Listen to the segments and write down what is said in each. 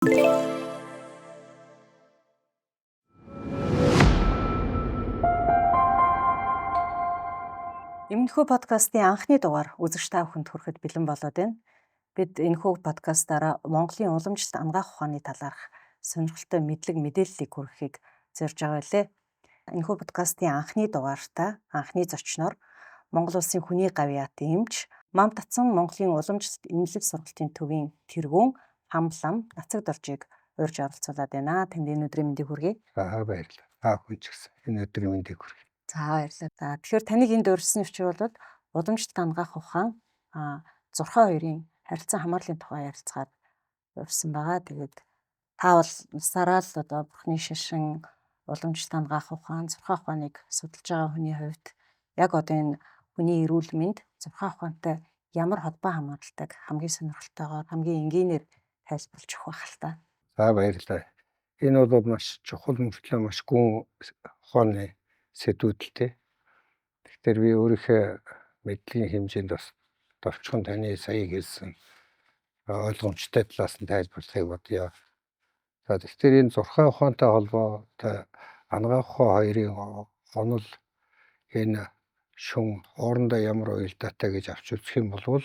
Энэхүү подкастын анхны дугаар үзэгч та бүхэнд хүрэхэд бэлэн болоод байна. Бид энэхүү подкастаараа Монголын уламжлалт ангаах ухааны талаарх сонирхолтой мэдлэг мэдээллийг хүргэхийг зорж байгаа билээ. Энэхүү подкастын анхны дугаартаа анхны зочноор Монгол Улсын хүний гавь яатын эмч, Мам Татсан Монголын уламжлалт эмнэлэг сургалтын төвийн тэргүүн Хамлам Нацаг Доржийг урьж оролцуулаад байна. Танд энэ өдрийн мэндийг хүргэе. Баярлалаа. Хүн ч гэсэн энэ өдрийн мэндийг хүргэе. За баярлалаа. За тэгэхээр таныг энд урьжсан өчир бол уламжлалт ангаах ухаан зурхаа хоёрын харилцан хамаарлын тухай ярилцахаар урьжсан байгаа. Тэгээд та бол насаараа л одоо бурхны шишин уламжлалт ангаах ухаан, зурхаа ухааныг судалж байгаа хүний хувьд яг одоо энэ хүний эрүүл мэнд зурхаа ухаантай ямар холбоо хамааралтай хамгийн сонирхолтойгоор хамгийн энгийнээр тайлбарлаж өгөх байх л та. За баярлалаа. Энэ бол маш чухал мөртлөө маш гүн ухааны сэдвүүдтэй. Тэгэхээр би өөрийнхөө мэдлэгийн хэмжээнд бас товчхон таны сая хэлсэн ойлгомжтой талаас нь тайлбарлахыг бодъё. За тэгэхээр энэ зурхаа ухаантай холбоотой ангаах ухаан хоёрын онол энэ шун хоорондоо ямар уялдаатай гэж авч үзэх юм бол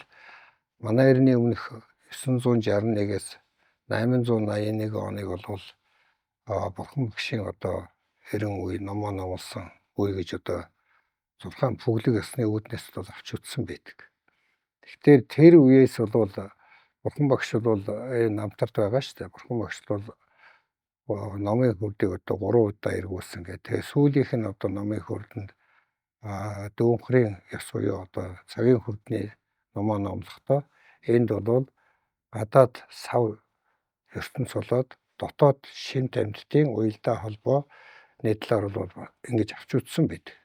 манай эртний өмнөх 961-ээс 881 оныг бол бурхан багшийн одоо 90 үе номоо номлосон үе гэж одоо зурхаан бүглэг ёсны үүднээс бол авч үзсэн байдаг. Тэгэхээр тэр үеэс бол бурхан багш бол намтарт байгаа шүү дээ. Бурхан багш бол номын хүрдийг одоо 3 удаа эргүүлсэн гэдэг. Тэгээ сүүлийнх нь одоо номын хүрдэнд дүүнхрийн ёс буюу одоо цагийн хүрдний номоо номлохдоо энд бол гадаад сав ертөнц болоод дотоод шинэ амьтдын уялдаа холбоо нийтлэлээр бол ингэж авч үзсэн байдаг.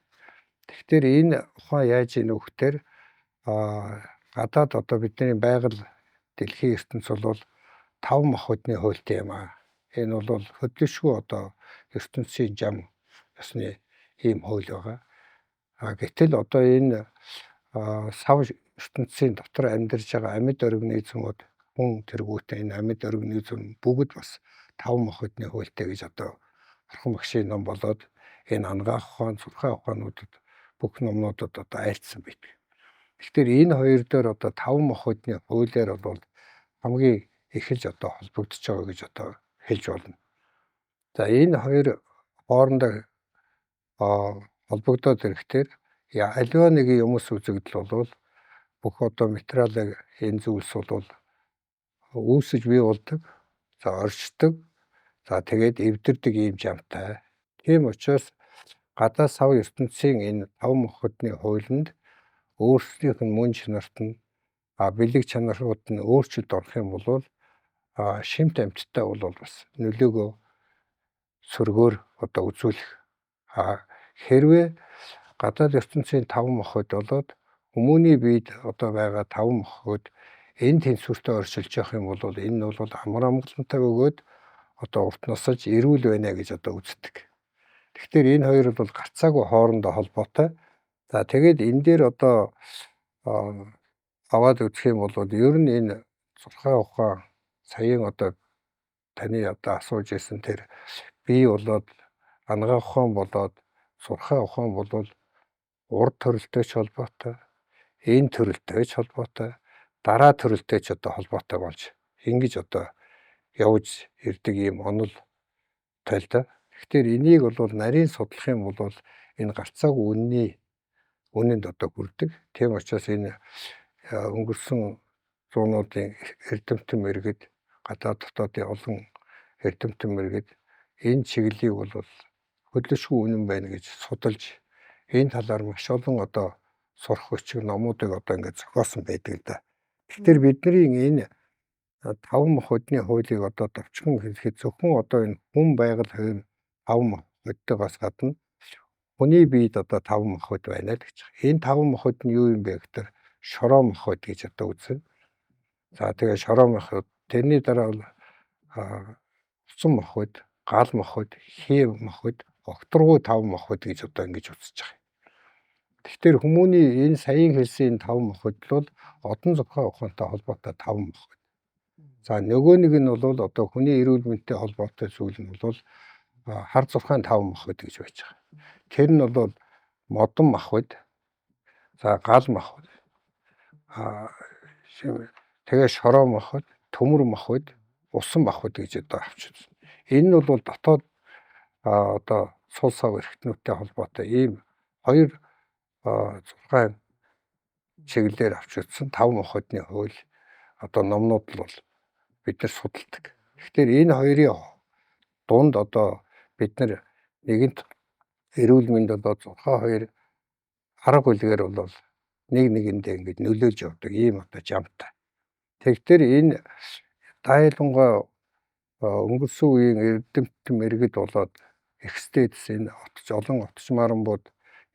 Тэгэхээр энэ ухаан яаж ийнө вөхтөр гадаад одоо бидний байгаль дэлхийн ертөнц бол 5 махбодны хуультай юм аа. Энэ бол хөдлөшгүй одоо ертөнцийн жам ёсны ийм хууль байгаа. Гэтэл одоо энэ сав ертөнцийн дотор амьдарч байгаа амьд организмууд хүн тэргүүтээ энэ амьд организм бүгд бас 5 махбодны хуультай гэж одоо бурхан багшийн ном болоод энэ ангаах ухаан, зурхаа ухаануудад бүх номнуудад одоо айлцсан байдаг. Тэгэхээр энэ хоёр дээр одоо 5 махбодны хуулиар бол хамгийн эхэлж одоо холбогдож байгаа гэж одоо хэлж болно. За энэ хоёр хоорондоо холбогдоод ирэхээр аливаа нэгэн юмс үзэгдэл бол бүх одоо материалыг энэ зүйлс бол үүсэж бий болдог, за оршдог, за тэгээд эвдэрдэг ийм жамтай. Тийм учраас гадаад сав ертөнцийн энэ 5 махбодны хуулинд өөрсдийнх нь мөн чанарт нь бэлэг чанарууд нь өөрчлөлт орох юм бол шимт амьтдаа бол бас нөлөөгөө сөргөөр одоо үзүүлэх. Хэрвээ гадаад ертөнцийн 5 махбод болоод хүмүүний биед одоо байгаа 5 махбод энэ тэнцвэртэй оршилж явах юм бол энэ нь бол амар амгалантай бөгөөд одоо урт насаж эрүүл байна гэж одоо үздэг. Тэгэхээр энэ хоёр бол гарцаагүй хоорондоо холбоотой. За тэгээд энэ дээр одоо аваад үзэх юм бол ер нь энэ зурхаа ухаан саяын одоо таны одоо асууж ирсэн тэр бий болоод ангаах ухаан болоод зурхаа ухаан бол урд төрөлтэй ч холбоотой, энэ төрөлтэй ч холбоотой, дараа төрөлтэй ч одоо холбоотой болж ингэж одоо явж ирдэг ийм онол тойлдоо. Тэгэхээр энийг бол нарийн судлах юм бол энэ гарцаагүй үнэнд одоо хүрдэг. Тийм учраас энэ өнгөрсөн зуунуудын эрдэмтэн мэргэд гадаад дотоодын олон эрдэмтэн мэргэд энэ чиглэлийг бол хөдлөшгүй үнэн байна гэж судалж энэ талаар маш олон одоо сурах хүчиг номуудыг одоо ингээд зохиосон байдаг л да. Тэгэхээр бидний энэ 5 махбодны хуулийг одоо товчхон хэлэхэд зөвхөн одоо энэ хүн байгаль хувийн 5 махбодтойгоос гадна хүний биед одоо 5 махбод байна л гэж. Энэ 5 махбод нь юу юм бэ гэхээр шороо махбод гэж одоо үзнэ. За тэгээ шороо махбод тэрний дараа бол уцан махбод, гал махбод, хий махбод, огторгуй 5 махбод гэж одоо ингэж үзэж байгаа. Тэгэхээр хүмүүний энэ саяын хэлсэн 5 махбод бол одон зурхаа ухаантай холбоотой 5 махбод. За нөгөө нэг нь бол одоо хүний эрүүл мэндтэй холбоотой зүйл нь бол хар зурхаан 5 махбод гэж байж байгаа. Тэр нь бол модон махбод, за гал махбод, тэгээ шороо махбод, төмөр махбод, усан махбод гэж одоо авч үзсэн. Энэ нь бол дотоод одоо сул сав эрхтнүүдтэй холбоотой ийм 2 зургаан чиглэлээр авч үзсэн 5 махбодны хууль одоо номнууд л бол бид нар судалдаг. Тэгэхээр энэ хоёрын дунд одоо бид нар нэгэнт эрүүл мэнд одоо 6-2 арга үлгээр бол нэг нэгэндээ ингэж нөлөөлж явдаг ийм одоо жамтай. Тэгэхээр энэ дайлангаа өнгөрсөн үеийн эрдэмтэн мэрэгд болоод экстэдс энэ олон отчмаранбууд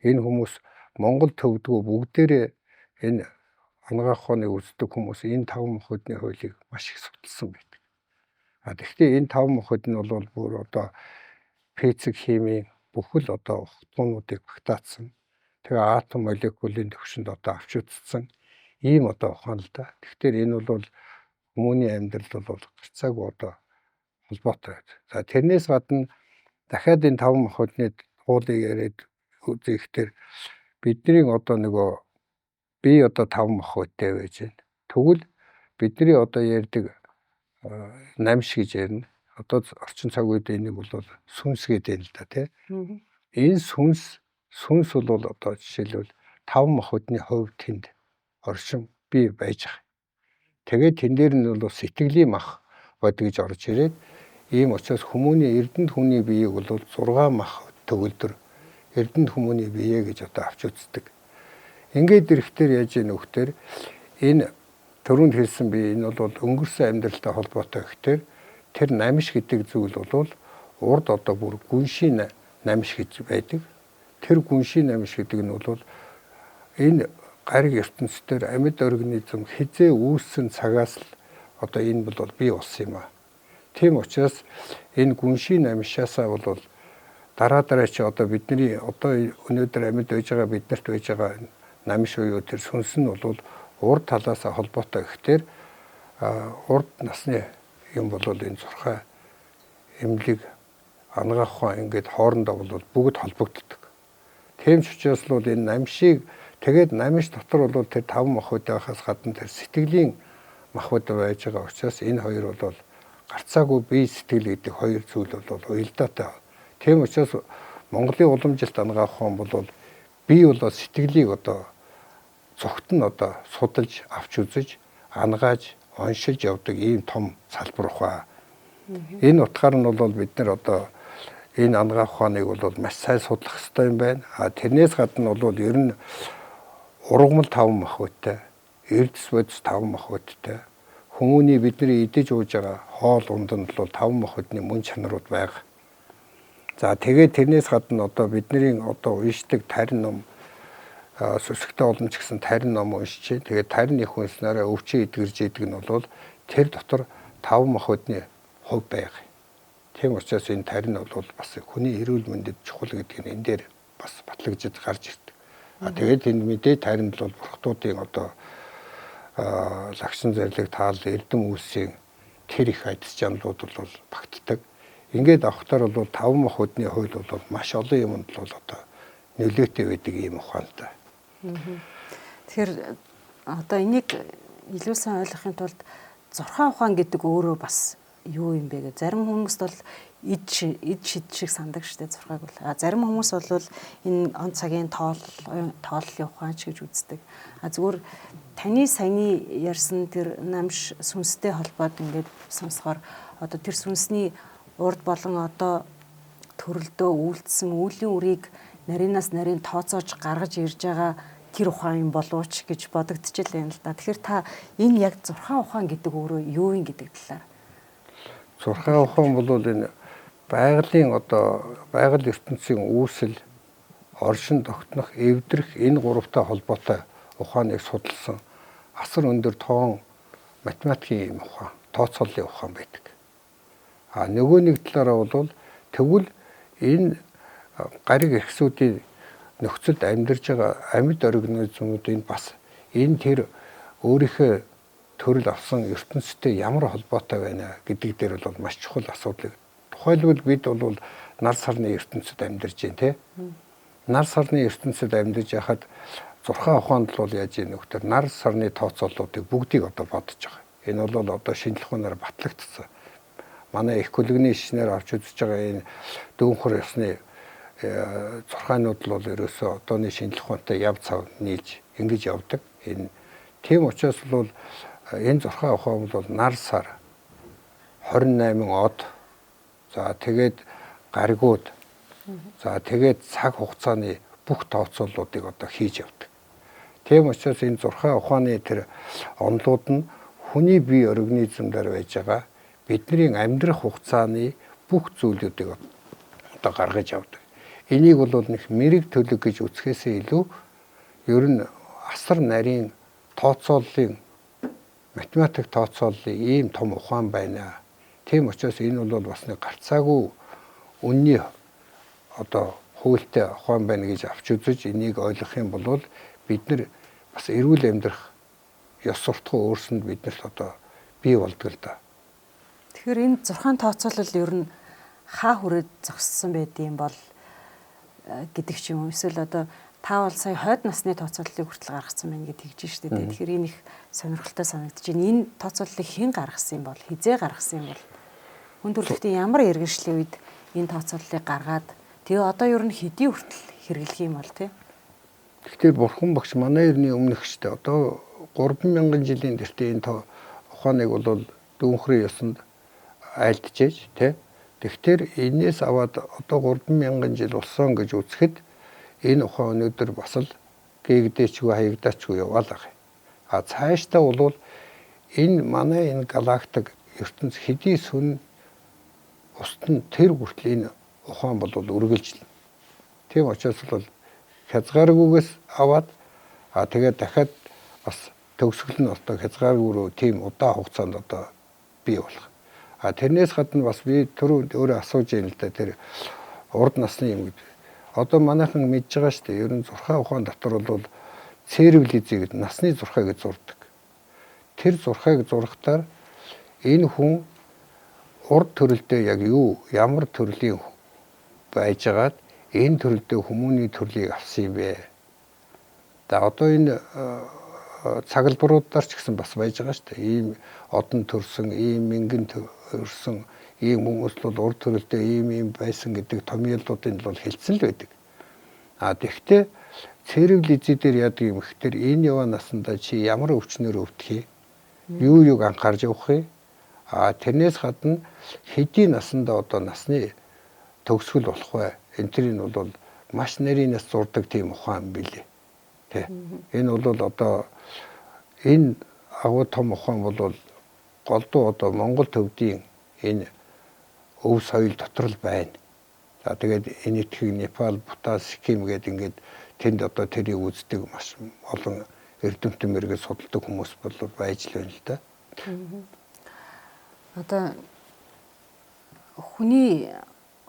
энэ хүмүүс Монгол төвдгөө бүгдээрээ энэ анагаах ухааны үздэг хүмүүс энэ 5 махбодны хуулийг маш их судалсан байдаг. Тэгэхдээ энэ 5 махбод нь бол бүр одоо физик, химийн бүхэл одоо утгуунуудыг багтаацсан. Тэгээ атом молекулын төвшөнд одоо авч үзсэн ийм одоо ухаан л да. Тэгэхээр энэ бол хүмүүний амьдрал бол гарцаагүй одоо холбоотой байдаг. За тэрнээс гадна дахиад энэ 5 махбодны хуулийг яриад үзэхдээ бидний одоо нөгөө би одоо 5 махбодтэй байж байна. Тэгвэл бидний одоо ярьдаг намш гэж ярина. Одоо орчин цаг үед энийг бол сүнс гэдэг юм л да тий. Энэ сүнс бол одоо жишээлбэл 5 махбодны хувь тэнд оршин бий байж байгаа. Тэгээд тэн дээр нь бол сэтгэлийн мах бод гэж орж ирээд ийм учраас хүмүүний эрдэнэ хүний биеийг бол 6 мах төгөлдөр эрдэнэ хүмүүний бие гэж одоо авч үздэг. Ингээд ирэхээр яаж ийм нөхдөр энэ түрүүнд хэлсэн би энэ бол өнгөрсөн амьдралтай холбоотой гэхээр тэр намш гэдэг зүйл бол урд одоо бүр гүншийн намш гэж байдаг. Тэр гүншийн намш гэдэг нь бол энэ гариг ертөнцийн амьд организм хизээ үүссэн цагаас л одоо энэ бол бий болсон юм аа. Тийм учраас энэ гүншийн намшаасаа бол дараа чи одоо бидний одоо өнөөдөр амьд байж байгаа биднэрт байж байгаа намш буюу тэр сүнс нь бол урд талаас холбоотой гэхээр урд насны юм бол энэ зурхай эмнэлэг анагаах ухаан ингээд хоорондоо бол бүгд холбогддог. Тийм ч учраас л энэ намшийг тэгээд намш дотор бол тэр 5 махбодоос гадна тэр сэтгэлийн махбод байж байгаа учраас энэ хоёр бол гарцаагүй бие сэтгэл гэдэг хоёр зүйл бол уялдаатай. Тийм учраас Монголын уламжилт анагаах ухаан бол бие бол сэтгэлийг одоо цогт нь одоо судалж авч үзэж ангааж оншилж явдаг ийм том салбар ухаан. Энэ утгаар нь бол бид нар одоо энэ анагаах ухааныг бол маш сайн судлах хэрэгтэй юм байна. Тэрнээс гадна бол ер нь ургамал 5 махбодтой, эрдэс бодис 5 махбодтой, хүмүүний бидний идэж ууж байгаа хоол унданд бол 5 махбодны мөн чанарууд байгаа. За тэгээд тэрнээс гадна одоо бидний одоо уншдаг тарин ном сүсгтэй олон ч гэсэн тарин ном уншиж, тэгээд тарин их унснараа өвчөө эдгэрж идэг нь бол тэр дотор 5 махбодны хувь байгаа. Тийм учраас энэ тарин бол бас хүний эрүүл мэндэд чухал гэдэг нь энэ дээр бас батлагдж гарч ирдэг. Тэгээд энэ мэдээ таринд бол бурхтуудын одоо лагшин зэрлэг таал эрдэм үүсийн тэр их айдас жанлууд бол багтдаг. Ингээд авахтаар бол 5 махбодны хууль бол маш олон юмд бол одоо нөлөөтэй байдаг юм ухаан та. Тэгэхээр одоо энийг илүү сайн ойлгохын тулд зурхаан ухаан гэдэг өөрөө бас юу юм бэ гэж зарим хүмүүст бол эд шид шиг сандаг штэ зурхааг бол. Зарим хүмүүс бол энэ он цагийн тооллын ухаан ч гэж үздэг. Зүгээр таны саяны ярьсан тэр намш сүнстэй холбоод ингээд сонсохоор одоо тэр сүнсний урд болон одоо төрөлдөө үйлдсэн үеийн үрийг нарийнаас нарийн тооцоож гаргаж ирж байгаа тэр ухаан юм болооч гэж бодогдчихлээ юм л да. Тэгэхээр та энэ яг зурхаан ухаан гэдэг өөрөө юу юм гэдэг талаар. Зурхаан ухаан бол энэ байгалийн одоо байгаль ертөнцийн үүсэл, оршин тогтнох, эвдрэх энэ гуравтай холбоотой ухааныг судалсан асар өндөр тоон математикийн ухаан, тооцооллын ухаан байдаг. Нөгөө нэг талаараа бол тэгвэл энэ гариг эрхсүүдийн нөхцөлд амьдарч байгаа амьд организмуудын бас энэ тэр өөрийнхөө төрөл авсан ертөнцтэй ямар холбоотой байна гэдэг дээр бол маш чухал асуудал. Тухайлбал бид бол нар сарны ертөнцид амьдарч байна, тий? Нар сарны ертөнцид амьдарч яхад зурхаан ухаанд бол яаж ийм нөхдөр нар сарны тооцооллуудыг бүгдийг одоо бодож байгаа. Энэ бол одоо шинжлэх ухаанаар батлагдсан. Манай экологийн шинээр авч үзэж байгаа энэ дүүнхэр ёсны зурхаанууд бол ерөөсөө одооны шинжлэх ухаантай яв цав нийлж ингэж явдаг. Энэ тийм учраас бол энэ зурхаан ухаан бол нар сар 28 од, за тэгээд гаригууд, за тэгээд цаг хугацааны бүх тооцооллуудыг одоо хийж явдаг. Тийм учраас энэ зурхаан ухааны тэр онолууд нь хүний бие организмдаар байж байгаа бидний амьдрах хугацааны бүх зүйлүүдийг одоо гаргаж явдаг. Энийг бол нэг мэрэг төлөв гэж үзэхээсээ илүү ер нь асар нарийн тооцооллын математик тооцооллын ийм том ухаан байна. Тийм учраас энэ бол бас нэг гарцаагүй үнний одоо хуультай ухаан байна гэж авч үзэж энийг ойлгох юм бол бид нар бас эрүүл амьдрах ёс суртахуун өөрсөнд биднэрт одоо бий болдог л да. Тэгэхээр энэ 6 тооцоолол ер нь хаа хүрээд зогссон байдığım бол гэдэг ч юм уу. Эсвэл одоо та бол сая хойд насны тооцооллыг хүртэл гаргацсан байна гэж хэлж штэ. Тэгэхээр энэ их сонирхолтой санагдаж байна. Энэ тооцооллыг хэн гаргасан юм бол, хизээ гаргасан юм бол? Хүн төрөлхтөн ямар иргэншлийн үед энэ тооцооллыг гаргаад тэгээ одоо ер нь хэдий хүртэл хэрэглэх юм бол тий? Тэгэхээр бурхан багш манай эртний өмнөх штэ. Одоо 3000 жилийн тэртээ энэ ухааныг бол дүүнхрийн ёсонд айлтжээж тий. Тэгэхээр энээс аваад одоо 3000 жил болсон гэж үзэхэд энэ ухаан өнөөдөр бас л гээгдээчгүй хаягдаачгүй яваалаа. А цаашдаа бол энэ манай энэ галактик ертөнц хэдий сүн устын тэр хүртэл энэ ухаан бол үргэлжлэнэ. Тийм учраас бол хязгааргүйгээс аваад тэгээд дахиад бас төгсгөл нь одоо хязгааргүй рүү тийм удаан хугацаанд одоо бий болох. Тэрнээс гадна бас би түрүү өөрөө асууж байна л да тэр урд насны юм гэдэг. Одоо манайхан мэдж байгаа шүү дээ. Ер нь зурхаан ухаан дотор бол цервлизий гэдэг насны зурхаа гэж зурдаг. Тэр зурхааг зурхтаар энэ хүн урд төрөлдөө яг юу ямар төрлийн байжгаад энэ төрөлдөө хүмүүний төрлийг авсан юм бэ? Одоо энэ цаглбаруудаар ч гэсэн бас байж байгаа шүү дээ. Ийм одон төрсөн, ийм мингэн төрсөн, ийм хүмүүс бол урд төрөлдөө ийм байсан гэдэг томьёолуудын бол хэлсэн л байдаг. Тэгэхдээ цервлизий дээр яадаг юм гэхээр энэ яваа насандаа чи ямар өвчнөр өвдөх юм? Юуг анхаарж явах юм? Тэрнээс гадна хэдий насандаа одоо насны төгсгөл болох вэ? Энтрийн бол маш нарийнаас зурдаг тийм ухаан билээ. Тэ. Энэ бол одоо энэ агуу том ухаан бол голдуу одоо Монгол төвдийн энэ өв соёл дотор л байна. Тэгээд энэ этхийг Непал, Бутан, Сиким гэдэг ингээд тэнд одоо тэрийг үздэг маш олон эрдэмтэн мэргээ судалдаг хүмүүс бол байж л байна л да. Одоо хүний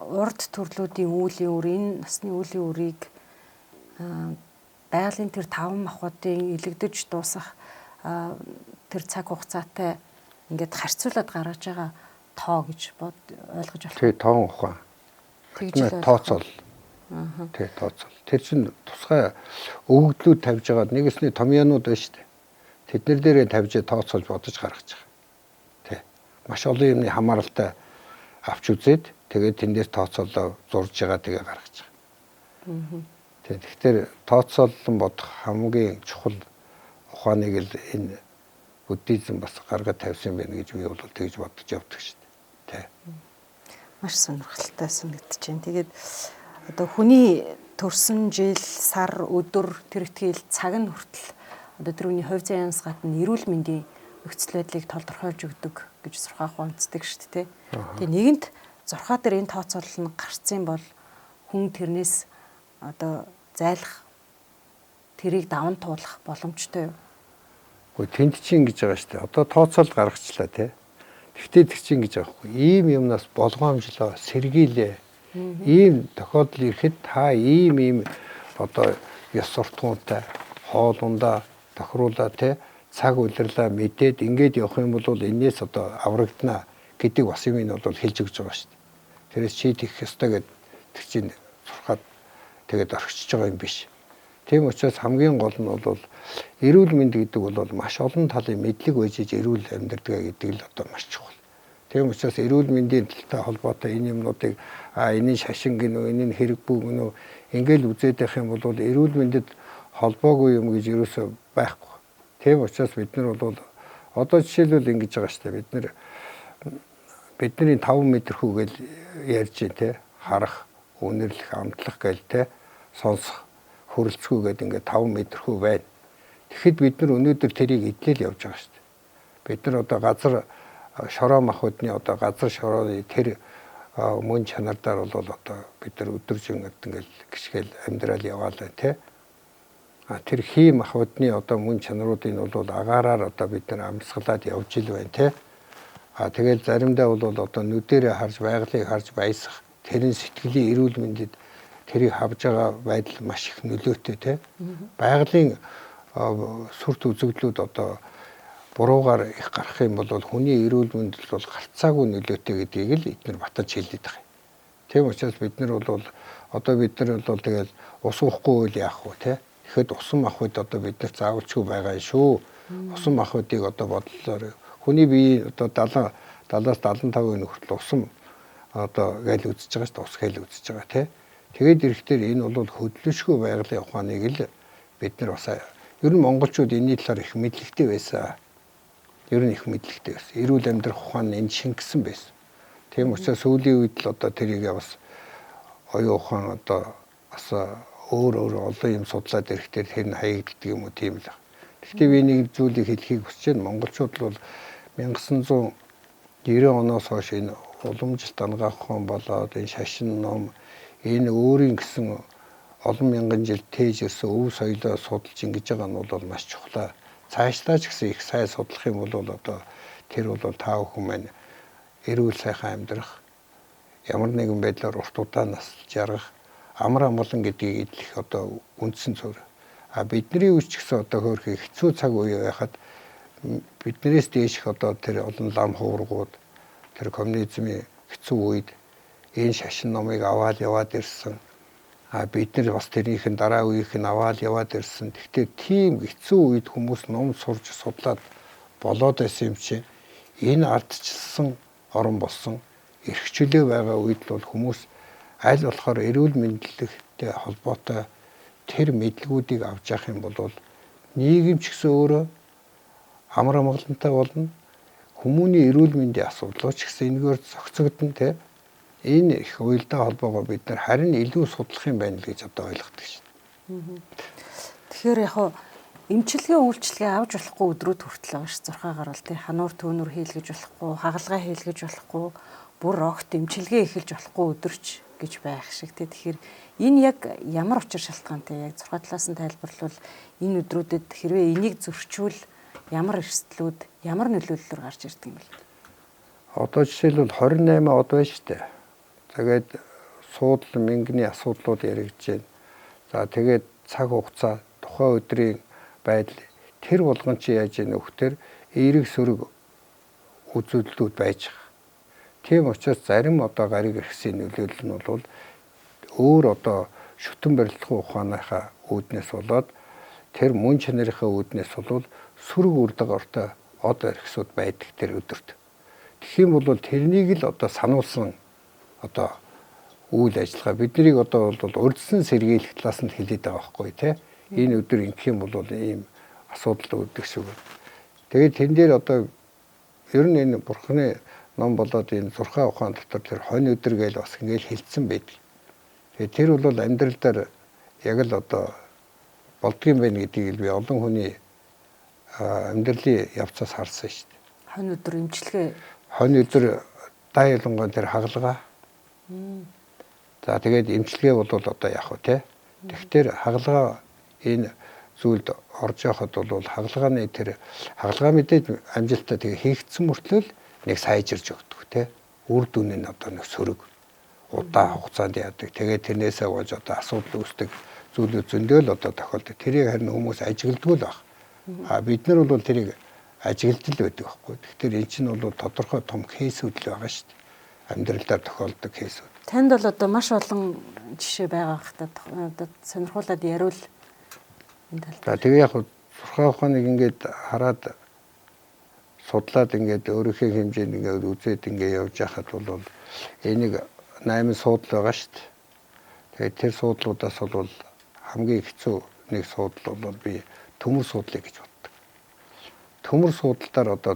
урд төрлүүдийн үүлийн үр, энэ насны үүлийн үрийг байгалийн тэр 5 махбодын илэгдэж дуусах тэр цаг хугацаатай ингээд харьцуулаад гаргаж байгаа тоо гэж ойлгож байна. Тэгээ тоон ухаан. Тэгж тооцоол. Тэгээ тооцоол. Тэр чинь тусгай өгөгдлүүд тавьж байгаа нэгэсний томьёонууд байна шүү дээ. Тэднэр дээрээ тавьж тооцоолж бодож гаргаж байгаа. Тэ. Маш олон юмны хамааралтай авч үзээд тэгээд тэн дээр тооцоолоо зурж байгаа тэгээ гаргаж байгаа. Тэгэхээр тооцооллон бодох хамгийн чухал ухааныг л энэ буддизм бас гаргаж тавьсан байна гэж би бол тэгж бодож явдаг шүү дээ. Тэ. Маш сонирхолтой санагдаж байна. Тэгээд одоо хүний төрсөн жил, сар, өдөр, тэр ихтгэл цаг нь хүртэл одоо тэрүүний хувь заяанаас гадна эрүүл мэндийн нөхцөл байдлыг тодорхойлж өгдөг гэж зурхаа хонцдаг шүү дээ. Тэгээ нэгэнт зурхаа дээр энэ тооцоолол нь гарцсан бол хүн тэрнээс одоо зайлах тэрийг даван туулах боломжтой юу? Үгүй тэнд чинь гэж байгаа шүү дээ. Одоо тооцоол гаргачлаа тий. Тэгтээ тэр чинь гэж байгаа хгүй. Ийм юмнаас болгоомжлоо, сэргийлээ. Ийм тохиолдол ирэхэд та ийм одоо ёс суртахуунтай хоолундаа тохируулаа тий цаг удирлаа мэдээд ингээд явах юм бол энээс одоо аврагдана гэдэг бас юм нь бол хэлж өгч байгаа шүү дээ. Тэрээс чи тийх ёстой гэдэг тэр чинь сурахад тэгээд орхичж байгаа юм биш. Тийм учраас хамгийн гол нь бол эрүүл мэнд гэдэг бол маш олон талын мэдлэг байж эрүүл амьдрдаг гэдэг л одоо маш чухал. Тийм учраас эрүүл мэндийн талтай холбоотой энэ юмнуудыг энэ шашин гинөө, энэ хэрэггүй гинөө ингээл үзээд байх юм бол эрүүл мэндэд холбоогүй юм гэж ерөөсөө байхгүй. Тийм учраас бид нар бол одоо жишээлбэл ингэж байгаа шүү дээ. Бидний 5 мэдрэхүү гэж ярьж байна те. Харах, үнэрлэх, амтлах гээл те. Сонсох, хөрөлцөхүү гэдэг ингээд 5 мэдрэхүү байна. Тэгэхэд бид нар өнөөдөр тэрийг эдлэл явж байгаа шүү дээ. Бид нар одоо газар шороо махбодны одоо газар шорооны тэр мөн чанардаар бол одоо бид нар өдөржин ингээл гიშгэл амьдрал яваал байна те. Тэр хий махбодны одоо мөн чанаруудын бол агаараар одоо бид нар амьсгалаад явж ил байна те. Тэгэл заримдаа бол одоо нүдэрээ харж байгалыг харж баясах тэрийн сэтгэлийн эрүүл мэндэд тэрийг хавж байгаа байдал маш их нөлөөтэй те. Байгалийн сүрт үзэгдлүүд одоо буруугаар их гарах юм бол хүний эрүүл мэндэд бол гарцаагүй нөлөөтэй гэдгийг л эдгээр баталж хэлээд байгаа юм. Тийм учраас бид нар бол одоо бид нар бол тэгэл ус уухгүй үйл яах вэ те. Тэгэхэд усан махбод одоо бид нар заавалчгүй байгаа шүү. Усан махбодыг одоо бодлоор хүний бие одоо 70-аас 75% хүртэл усан одоо гайл үзэж байгаа шүү дээ. Ус гайл үзэж байгаа те. Тэгээд ирэхдээ энэ бол хөдлөшгүй байгалийн ухааныг л бид нар бас ер нь монголчууд энэний талаар их мэдлэгтэй байсан. Ер нь их мэдлэгтэй байсан. Эрүүл амьдрах ухаан нь шингэсэн байсан. Тийм учраас сүүлийн үед л одоо тэрийг бас оюун ухаан одоо бас өөр олон юм судлаад ирэхдээ тэр нь хаягддаг юм уу тийм л. Гэхдээ би нэг зүйлийг хэлхийг хүсэж байна. Монголчууд бол 1990 оноос хойш энэ уламжилт ангаах ухаан болоод энэ шашин ном энэ өөрийн гэсэн олон мянган жил тээж ирсэн өв соёлоо судалж ингэж байгаа нь бол маш чухал. Цаашлаа ч гэсэн их сайн судлах юм бол одоо тэр бол таа бүхэн маань эрүүл сайхан амьдрах, ямар нэгэн байдлаар урт удаанаас жаргах, амар амгалан гэдгийг эдлэх одоо үндсэн зөв. Бидний үеч гэсэн одоо хөөрхий хэцүү цаг үе байхад биднээс дээшх одоо тэр олон лам хуургууд тэр коммунизмын хэцүү үед энэ шашин номыг аваад яваад ирсэн. Бид нар бас тэрнийхэн дараа үеийнх нь аваад яваад ирсэн. Гэхдээ тийм хэцүү үед хүмүүс ном сурж судлаад болоод байсан юм чинь энэ ардчилсан орон болсон эрхчлөө байгаа үед бол хүмүүс аль болохоор эрүүл мэндэлтэй холбоотой тэр мэдлгүүдийг авч явах юм бол нийгэм ч гэсэн өөрөө амар амгалантай болно. Хүмүүний эрүүл мэндийн асуудал ч гэсэн энэгээр зохицогдно те. Энэ их уялдаа холбоогоо бид нар харин илүү судлах юм байна л гэж одоо ойлгодог шин. Тэгэхээр яг эмчилгээ үйлчилгээ авч болохгүй өдрүүд хүртэл байгаа ш. 6 гаруул тий хануур төөнөр хийлгэж болохгүй, хагалгаа хийлгэж болохгүй, бүр огт эмчилгээ эхэлж болохгүй өдөрч гэж байх шиг тий. Тэгэхээр энэ яг ямар учир шалтгаантай яг 6 талаас нь тайлбарлавал энэ өдрүүдэд хэрвээ энийг зөрчүүл ямар эрсдлүүд, ямар нөлөөллөөр гарч ирдэг юм бэ? Одоо жишээлбэл 28 од байна штэ. Тэгээд суудлын мянганы асуудлууд яригдж байна. За тэгээд цаг хугацаа тухайн өдрийн байдал тэр болгон чи яаж ийнө вөхтөр эерэг сөрөг үзүүлэлтүүд байж байгаа. Тийм учраас зарим одоо гариг иргэсийн нөлөөлөл нь бол өөр одоо шүтэн барилгын ухааныхаа үүднээс болоод тэр мөн чанарынхаа үүднээс бол сөрөг үрдэг ортой од иргэсүүд байдаг тэр өдөрт. Тэгэх юм бол тэрнийг л одоо сануулсан одоо үйл ажиллагаа биднийг одоо бол урьдчилан сэргийлэх талаас нь хэлээд байгаа байхгүй тий. Энэ өдөр ингэх юм бол ийм асуудал үүдэх шиг. Тэгээд тэн дээр одоо ер нь энэ бурхны ном болоод энэ 6 ухаан дотор тэр хонь өдөр гээл бас ингээл хэлсэн байдаг. Тэгээд тэр бол амьдралдаар яг л одоо болдгийм байх гэдгийг би олон хүний амьдралын явцаас харсан шүү дээ. Хонь өдөр эмчилгээ. Хонь өдөр даа ялангуяа тэр хагалгаа. За тэгээд эмчилгээ бол одоо яах вэ те? Тэгэхээр хагалгаа энэ зүйлд орж явахад бол хагалгааны тэр хагалгаа мэдээд амжилттай тэгээ хийгдсэн мөртлөө нэг сайжирж өгдөг те. Үр дүн нь одоо нэг сөрөг удаан хугацаанд яадаг. Тэгээд тэрнээсээ болж одоо асуудал үүсдэг зүйлүүд зөндөл одоо тохиолдог. Тэрийг харин хүмүүс ажигладаг л баг. Бид нар бол тэрийг ажиглал байдаг байхгүй. Тэгэхээр эн чинь бол тодорхой том кейсүүд л байгаа шүү дээ. Амьдралдаа тохиолддог кейсүүд. Танд бол одоо маш олон жишээ байгаа хта одоо сонирхуулаад яриул энэ талд. Тэгээ яг зурхаа ухааныг ингээд хараад судлаад ингээд өөрийнхөө хэмжээнд ингээд үзээд ингээд явж байхад бол энийг 8 суудлал байгаа шүү дээ. Тэгээд тэр суудлуудаас бол хамгийн хэцүү нэг суудлал бол би төмөр суудлыг гэж боддог. Төмөр суудлаар одоо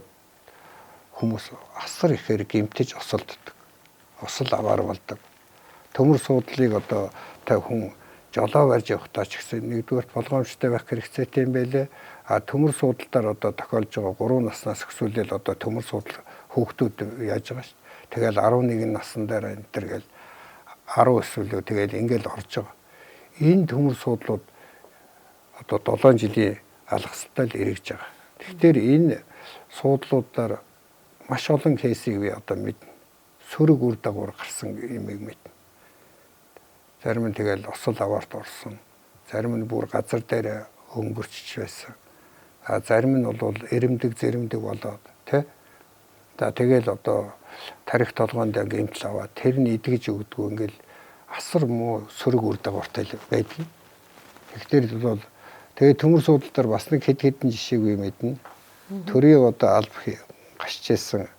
хүмүүс асар ихээр гэмтэж осолддог. Осол аваар болдог. Төмөр суудлыг одоо та хүн жолоо барьж явахдаа ч гэсэн нэгдүгээр болгоомжтой байх хэрэгцээтэй юм байлээ. Төмөр суудлаар одоо тохиолж байгаа 3 наснаас өсвөлэл одоо төмөр суудлал хүүхдүүд яаж байгаа шүү. Тэгэл 11 насн дээр энэ төр гэл 10 өсвөлөө тэгэл ингээл орж байгаа. Энэ төмөр суудлууд одоо 7 жилийн алгастай л эргэж байгаа. Тэгэхээр энэ суудлуудаар маш олон кейсийг би одоо мэднэ. Сөрөг үр дагавар гарсан юмыг мэднэ. Зарим нь тэгэл осол аваарт орсон. Зарим нь бүр газар дээр өнгөрч байсан. Зарим нь бол эрэмдэг зэрэмдэг болоод тий. Тэгэл одоо тарих толгоонд гэмтэл аваад тэр нь идгэж өгдгөө ингээл асар муу сөрөг үр дагавартай байдаг. Тэгэхээр бол тэгээ төмөр суудлаар бас нэг хэд хэдэн жишээг би мэднэ. Төрийн одоо алба гашчихсан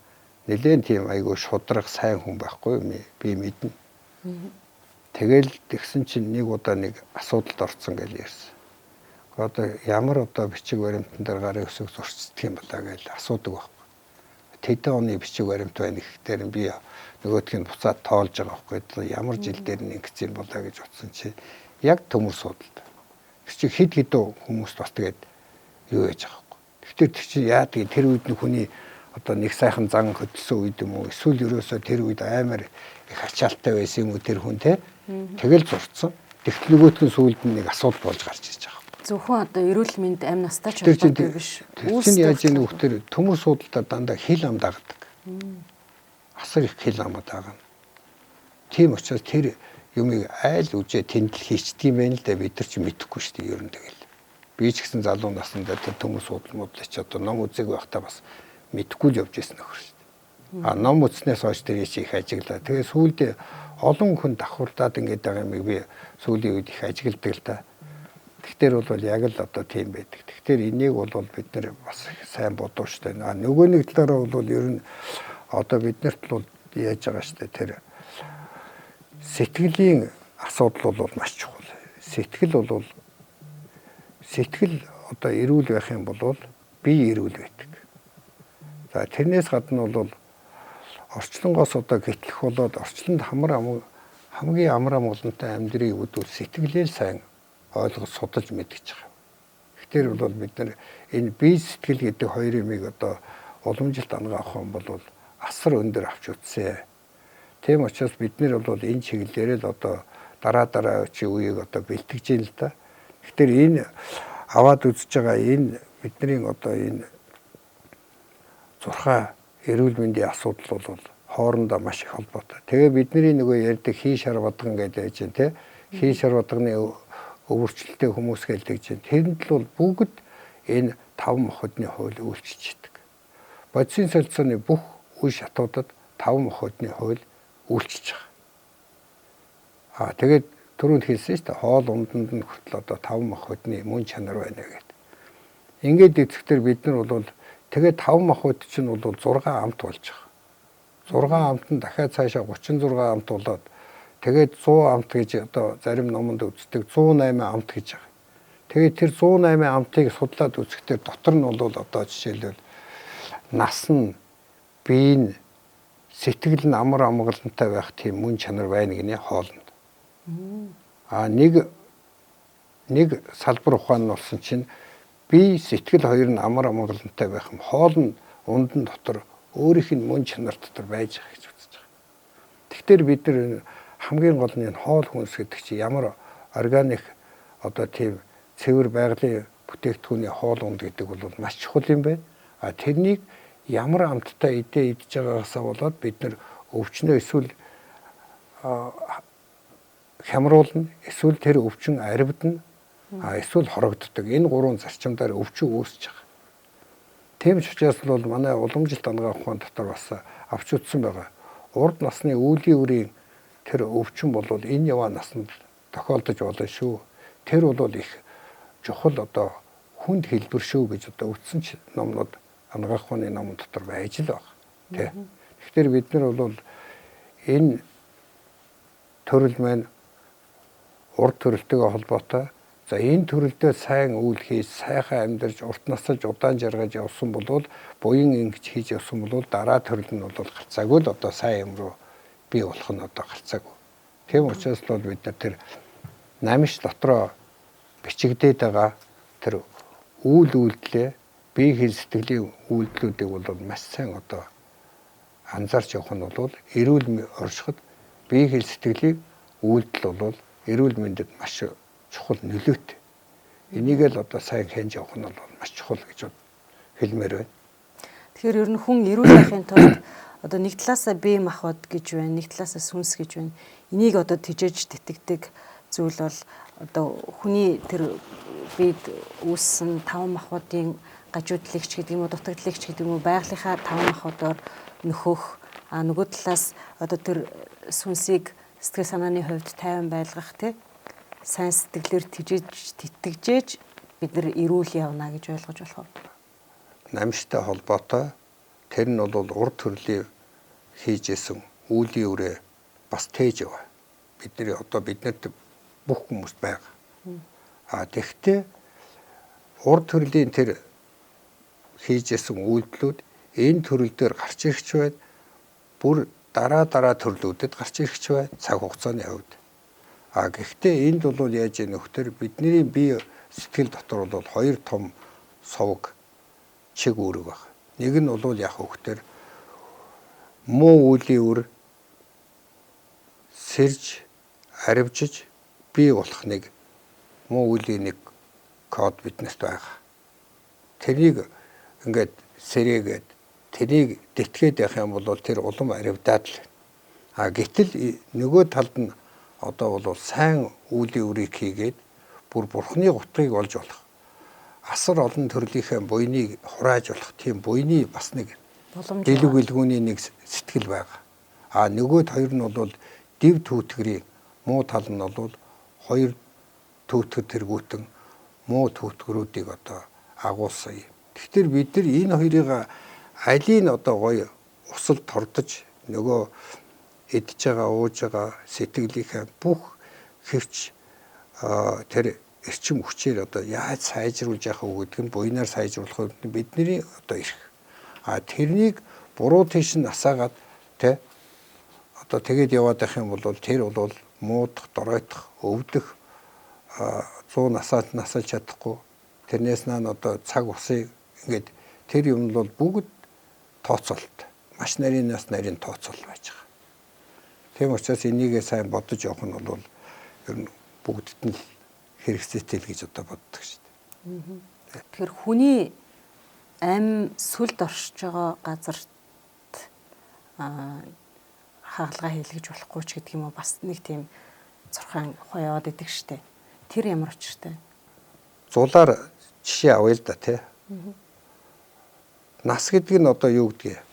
нэлээд тийм айгүй шудраг сайн хүн байхгүй юм би мэднэ. Тэгэл тэгсэн чинь нэг удаа нэг асуудалд орсон гэж ярьсан. Одоо ямар одоо бичиг баримтан дээр гарын өсөг зурцдаг юм болоо гэж асуудаг байхгүй. Тэдэн оны бичиг баримт байна гэхээр би нөгөөдг нь буцаад тоолж байгаа байхгүй. Ямар жил дээр нь ингэсэн болоо гэж утсан чи яг төмөр суудалд. Тэр чи хэд хэдэн хүмүүс бас тэгээд юу яаж байгаа байхгүй. Тэгэхээр тэр чи яадаг тэр үед нь хүний одоо нэг сайхан зан хөдөлсөн үед юм уу эсвэл ерөөсөө тэр үед амар их ачаалттай байсан юм уу тэр хүн те тэгэл зурцсан. Тэгтэл нөгөөтгөн сүүлд нь нэг асуудал болж гарч ирж байгаа. Зөвхөн одоо эрүүл мэнд амь настай ч холбоотой биш. Үүсчинь яаж ийм хөхтөр төмөр суудалтаар дандаа хил ам дагдаг. Асар их хил ам дагна. Тийм учраас тэр юмыг айл үжээ тэмдэл хийчдэг юм байна л да бид нар ч мэдэхгүй шүү дээ ер нь тэгэл. Би ч гэсэн залуу насндаа тэр төмөр суудлууд ч одоо ном үзэг байхдаа бас мэдгүй л явж байсан нөхөр шүү дээ. Ном үзснээс хойш тэр их ажиглаа. Тэгээ сүүлдээ олон хүн давхарлаад ингээд байгаа юмыг би сүүлийн үед их ажигладаг л да. Тэгтэр бол яг л одоо тийм байдаг. Тэгтэр энийг бол бид нар бас сайн бодоо шүү дээ. Нөгөө нэг талаараа бол ер нь одоо биднэрт бол яаж байгаа шүү дээ. Тэр сэтгэлийн асуудал бол маш чухал. Сэтгэл одоо эрүүл байх юм бол бие эрүүл байдаг. За тэрнээс гадна бол орчлонгоос одоо гэтлэх болоод орчлонд хамгийн амар амгалантай амьдрыг өдвөл сэтгэлээ сайн ойлгож судалж мэдгэж байгаа. Тэгэхээр бол бид нар энэ бие сэтгэл гэдэг хоёр юмыг одоо уламжилт ангаах юм бол асар өндөр авч үзье. Тийм учраас бид нар бол энэ чиглэлээр л одоо дараа чи үеийг одоо бэлтгэж ийн л да. Тэгэхээр энэ аваад үзэж байгаа энэ бидний одоо энэ зурхаа эрүүл мэндийн асуудал бол хоорондоо маш их холбоотой. Тэгээ бидний нөгөө ярьдаг хий шар бадган гэж яаж юм те хий шар бадганы өвөрчлөлтэй хүмүүс гэлдэг чинь тэрэнд л бол бүгд энэ 5 мохидны хууль үйлчилж идэг. Бодисын солилцооны бүх үе шатуудад 5 мохидны хууль үйлчилж байгаа. Тэгээд түрүүнд хэлсэн шүү дээ хоол унданд нь хүртэл одоо 5 мохидны мөн чанар байна гэдэг. Ингээд эцэгтэр бид нар бол тэгээд 5 мохид чинь бол 6 амт болж байгаа. 6 амт нь дахиад цаашаа 36 амт болоод тэгээд 100 амт гэж одоо зарим номонд үздэг 108 амт гэж байгаа. Тэгээд тэр 108 амтыг судлаад үзэхдээ дотор нь бол одоо жишээлбэл нас нь, бие нь, сэтгэл нь амар амгалантай байх тийм мөн чанар байна гинэ хоолнд. Нэг салбар ухаан нь болсон чинь бие, сэтгэл хоёр нь амар амгалантай байх юм. Хоол нь ундан дотор өөрийнх нь мөн чанар дотор байж байгаа гэж үзэж байгаа. Тэгэхээр бид нар хамгийн гол нь хоол хүнс гэдэг чинь ямар органик одоо тийм цэвэр байгалийн бүтээгдэхүүний хоол унд гэдэг бол маш чухал юм байна. Тэрнийг ямар амттай идэж байгаагаасаа болоод бид нар өвчнөө эсвэл хямруулна, эсвэл тэр өвчин аривдна, Эсвэл хорогддог. Энэ гурван зарчимдаар өвчин үүсэж байгаа. Тийм ч учраас бол манай уламжилт ангаа ухаан дотор бас авч үзсэн байгаа. Урд насны үүлийн үрийн тэр өвчин бол энэ яваа наснд тохиолдож болно шүү. Тэр бол их чухал одоо хүнд хэлбэр шүү гэж одоо үтсэн ч номнууд ангаах ухааны ном дотор байж л байгаа. Тэ. Тэгэхээр бид нар бол энэ төрөл маань урд төрөлтэйгээ холбоотой. За энэ төрөлдөө сайн үйл хийж, сайхан амьдарч, урт насалж удаан жаргаж явсан бол буян ингэж хийж явсан бол дараа төрөл нь бол гарцаагүй л одоо сайн юм руу бий болох нь одоо гарцаагүй. Тийм учраас бол бид нар тэр намиш дотроо бичигдээд байгаа тэр үйл үйлдэлээ бие хэл сэтгэлийн үйлдэлүүдийг бол маш сайн одоо анзаарч явах нь бол эрүүл оршиход бие хэл сэтгэлийн үйлдэл бол эрүүл мэндэд маш чухал нөлөөтэй. Энийг л одоо сайн хянж явах нь бол маш чухал гэж хэлмээр байна. Тэгэхээр ер нь хүн эрүүл байхын тулд одоо нэг талаасаа бие махбод гэж байна, нэг талаасаа сүнс гэж байна. Энийг одоо тижээж тэтгэдэг зүйл бол одоо хүний тэр бид үүссэн таван махбодын гажуудлыгч гэдэг юм уу, дутагдлагч гэдэг юм уу, байгалийнхаа таван махбодоор нөхөх, нөгөө талаас одоо тэр сүнсийг сэтгэл санааны хувьд тайван байлгах тий сайн сэтгэлээр тэтгэжээж бид нар эрүүл явна гэж ойлгож болох уу? Намжтай холбоотой тэр нь бол урд төрлийн хийжсэн үүлийн үрээ бас тээж яваа. Биднэрт бүх хүмүүст байгаа. Тэгэхдээ урд төрлийн тэр хийжсэн үйлдэлүүд энэ төрөл дээр гарч ирэх ч байна. Бүр дараа төрлүүдэд гарч ирэх ч байна. Цаг хугацааны хувьд. Гэхдээ энд бол яаж яах нөхдөр бидний бие сэтгэл дотор бол хоёр том совг чиг үүрэг байна. Нэг нь бол яг хөхтөр муу үлийн үр сэрж аривжиж бий болох нэг муу үлийн нэг код биднэрт байгаа. Тэрийг ингээд сэрээгээд тэрийг дэтгээд явах юм бол тэр улам аривдаад л. Гэтэл нөгөө талд нь одоо бол сайн үлийн үрийг хийгээд бүр бурхны гутгийг олж болох. Асар олон төрлийнхээ буйныг хурааж болох тийм буйны бас нэг дэлг билгүүний нэг сэтгэл байгаа. Нөгөөд хоёр нь бол див түүтгэрийн муу тал нь бол хоёр түүтгэр тэргүүтэн муу түүтгэрүүдийг одоо агуулсан юм. Тэгэхээр бид нар энэ хоёрыг алийг одоо гоё усалд тордож нөгөө идж байгаа, ууж байгаа сэтгэлийнхээ бүх хөвч тэр эрчим хүчээр одоо яаж сайжруулж явах вэ гэдэг нь буйнаар сайжруулах нь бидний одоо эрх. Тэрнийг буруу тийш нь асаагаад одоо тэгээд яваад байх юм бол тэр бол муудах, доройтох, өвдөх 100 насалж чадахгүй. Тэрнээс наан одоо цаг усыг ингээд тэр юм бол бүгд тооцоолт. Маш нарийнаас нарийн тооцоол байж байгаа. Тийм учраас энийгээ сайн бодож явах нь бол ер нь бүгдд нь хэрэгцээтэй л гэж одоо боддог шүү дээ. Тэгэхээр хүний ам сүлд оршиж байгаа газарт хаалгаа хийлгэж болохгүй ч гэдэг юм уу бас нэг тийм зурхаан ухаан яваад идэг шүү дээ. Тэр ямар учиртай? Зулаар жишээ авъя л да тий. Нас гэдэг нь одоо юу гэдгийг?